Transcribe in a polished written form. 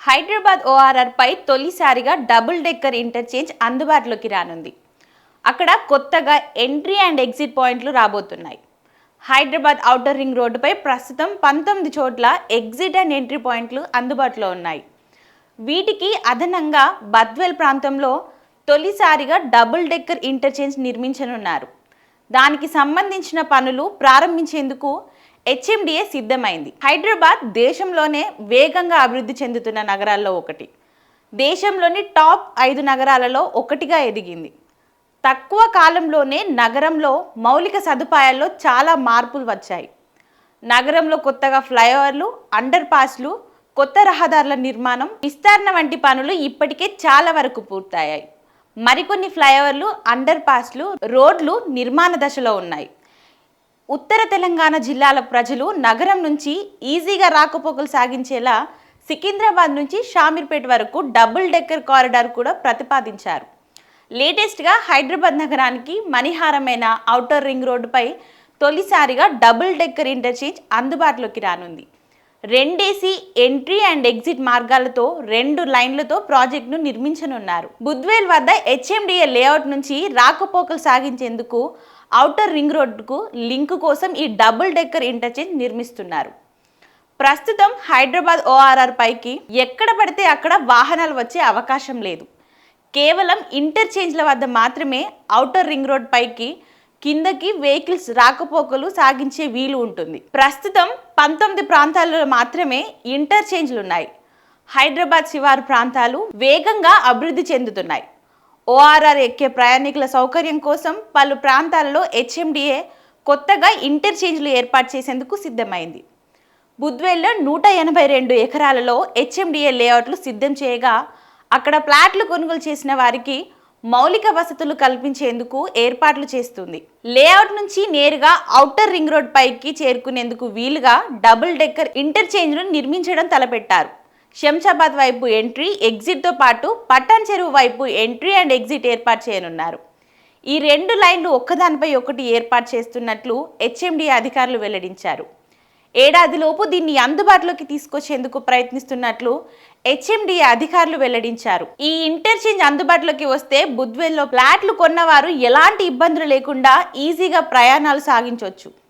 Hyderabad ORR పై తొలిసారిగా double decker interchange అందుబాటులోకి రానుంది. అక్కడ కొత్తగా ఎంట్రీ అండ్ ఎగ్జిట్ పాయింట్లు రాబోతున్నాయి. హైదరాబాద్ ఔటర్ రింగ్ రోడ్డుపై ప్రస్తుతం 19 చోట్ల ఎగ్జిట్ అండ్ ఎంట్రీ పాయింట్లు అందుబాటులో ఉన్నాయి. వీటికి అదనంగా బద్వేల్ ప్రాంతంలో తొలిసారిగా డబుల్ డెక్కర్ ఇంటర్చేంజ్ నిర్మించనున్నారు. దానికి సంబంధించిన పనులు ప్రారంభించేందుకు హెచ్ఎండిఏ సిద్ధమైంది. హైదరాబాద్ దేశంలోనే వేగంగా అభివృద్ధి చెందుతున్న నగరాల్లో ఒకటి. దేశంలోని టాప్ 5 నగరాలలో ఒకటిగా ఎదిగింది. తక్కువ కాలంలోనే నగరంలో మౌలిక సదుపాయాల్లో చాలా మార్పులు వచ్చాయి. నగరంలో కొత్తగా ఫ్లైఓవర్లు, అండర్ పాస్లు, కొత్త రహదారుల నిర్మాణం, విస్తరణ వంటి పనులు ఇప్పటికే చాలా వరకు పూర్తయ్యాయి. మరికొన్ని ఫ్లైఓవర్లు, అండర్ పాస్లు, రోడ్లు నిర్మాణ దశలో ఉన్నాయి. ఉత్తర తెలంగాణ జిల్లాల ప్రజలు నగరం నుంచి ఈజీగా రాకపోకలు సాగించేలా సికింద్రాబాద్ నుంచి షామీర్పేట వరకు డబుల్ డెక్కర్ కారిడార్ కూడా ప్రతిపాదించారు. లేటెస్ట్గా హైదరాబాద్ నగరానికి మణిహారమైన ఔటర్ రింగ్ రోడ్డుపై తొలిసారిగా డబుల్ డెక్కర్ ఇంటర్చేంజ్ అందుబాటులోకి రానుంది. 2 AC ఎంట్రీ అండ్ ఎగ్జిట్ మార్గాలతో 2 లైన్లతో ప్రాజెక్టును నిర్మించనున్నారు. బుద్వేల్ వద్ద హెచ్ఎండిఏ లేఅవుట్ నుంచి రాకపోకలు సాగించేందుకు ఔటర్ రింగ్ రోడ్డుకు లింక్ కోసం ఈ డబుల్ డెక్కర్ ఇంటర్చేంజ్ నిర్మిస్తున్నారు. ప్రస్తుతం హైదరాబాద్ ఓఆర్ఆర్ పైకి ఎక్కడ పడితే అక్కడ వాహనాలు వచ్చే అవకాశం లేదు. కేవలం ఇంటర్చేంజ్ల వద్ద మాత్రమే ఔటర్ రింగ్ రోడ్ పైకి కిందకి వెహికల్స్ రాకపోకలు సాగించే వీలు ఉంటుంది. ప్రస్తుతం 19 ప్రాంతాలలో మాత్రమే ఇంటర్చేంజ్లు ఉన్నాయి. హైదరాబాద్ శివారు ప్రాంతాలు వేగంగా అభివృద్ధి చెందుతున్నాయి. ఓఆర్ఆర్ ఎక్కే ప్రయాణికుల సౌకర్యం కోసం పలు ప్రాంతాలలో హెచ్ఎండిఏ కొత్తగా ఇంటర్చేంజ్లు ఏర్పాటు చేసేందుకు సిద్ధమైంది. బుద్వేల్లో 182 ఎకరాలలో హెచ్ఎండిఏ లేఅవుట్లు సిద్ధం చేయగా అక్కడ ప్లాట్లు కొనుగోలు చేసిన వారికి మౌలిక వసతులు కల్పించేందుకు ఏర్పాట్లు చేస్తుంది. లేఅవుట్ నుంచి నేరుగా ఔటర్ రింగ్ రోడ్ పైకి చేరుకునేందుకు వీలుగా డబుల్ డెక్కర్ ఇంటర్చేంజ్ను నిర్మించడం తలపెట్టారు. శంషాబాద్ వైపు ఎంట్రీ, ఎగ్జిట్తో పాటు పట్టాన్ చెరువు వైపు ఎంట్రీ అండ్ ఎగ్జిట్ ఏర్పాటు చేయనున్నారు. ఈ 2 లైన్లు ఒక్కదానిపై ఒకటి ఏర్పాటు చేస్తున్నట్లు హెచ్ఎండిఏ అధికారులు వెల్లడించారు. ఏడాదిలోపు దీన్ని అందుబాటులోకి తీసుకొచ్చేందుకు ప్రయత్నిస్తున్నట్లు హెచ్ఎండిఏ అధికారులు వెల్లడించారు. ఈ ఇంటర్చేంజ్ అందుబాటులోకి వస్తే బుద్వేల్లో ఫ్లాట్లు కొన్నవారు ఎలాంటి ఇబ్బందులు లేకుండా ఈజీగా ప్రయాణాలు సాగించవచ్చు.